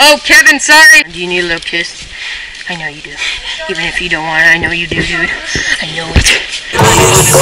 Oh, Kevin, sorry. Do you need a little kiss? I know you do. Even if you don't want it, I know you do, dude. I know it.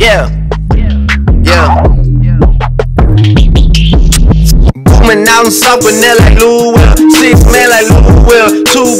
Yeah. Booming out in South Vanilla like Louisville. 6 man like Louisville. 2